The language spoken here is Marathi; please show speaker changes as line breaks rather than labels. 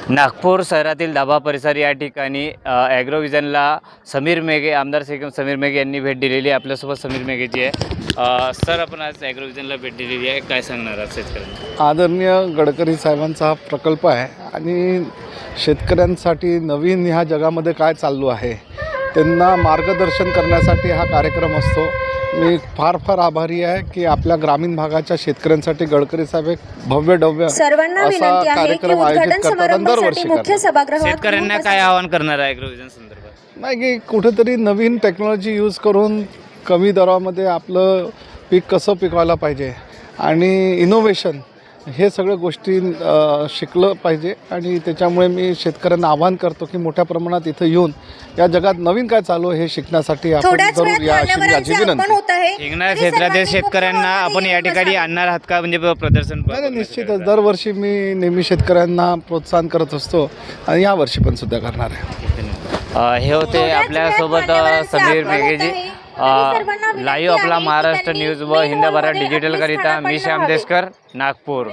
नागपूर शहरातील दाभा परिसर या ठिकाणी ॲग्रोव्हिजनला समीर मेघे आमदार समीर मेघे यांनी भेट दिलेली आहे। आपल्यासोबत समीर मेघेजी आहे। सर, आपण आज ॲग्रोव्हिजनला भेट दिलेली आहे, काय सांगणार आहात शेतकऱ्यांना?
आदरणीय गडकरी साहेबांचा हा प्रकल्प आहे आणि शेतकऱ्यांसाठी नवीन ह्या जगामध्ये काय चालू आहे त्यांना मार्गदर्शन करण्यासाठी हा कार्यक्रम असतो। मी फार आभारी आहे की आपल्या ग्रामीण भागाच्या शेतकऱ्यांसाठी गडकरी साहेब एक भव्य
सर्वांना विनंती आहे की उद्घाटन समारंभासाठी मुख्य सभागृहात
शेतकऱ्यांना काय आवाहन करणार आहे ॲग्रोव्हिजन संदर्भात?
नाही की कुठेतरी नवीन टेक्नॉलॉजी यूज करून कमी दरामध्ये आपलं पीक कसं पिकवायला पाहिजे आणि इनोव्हेशन हे सगळ्या गोष्टी शिकलं पाहिजे। आणि त्याच्यामुळे मी शेतकऱ्यांना आवाहन करतो की मोठ्या प्रमाणात इथं येऊन या जगात नवीन काय चालू आहे हे शिकण्यासाठी आपण जरूर या अशी माझी विनंती।
हिंगणा क्षेत्रातील शेतकऱ्यांना आपण या ठिकाणी आणणार आहात का, म्हणजे प्रदर्शन?
नाही, निश्चितच दरवर्षी मी नेहमी शेतकऱ्यांना प्रोत्साहन करत असतो आणि यावर्षी पण सुद्धा करणार आहे।
हे होते आपल्यासोबत समीर मेघेजी। लाईव्ह आपला महाराष्ट्र न्यूज व हिंद भारत डिजिटल करिता मी श्याम देशकर, नागपूर।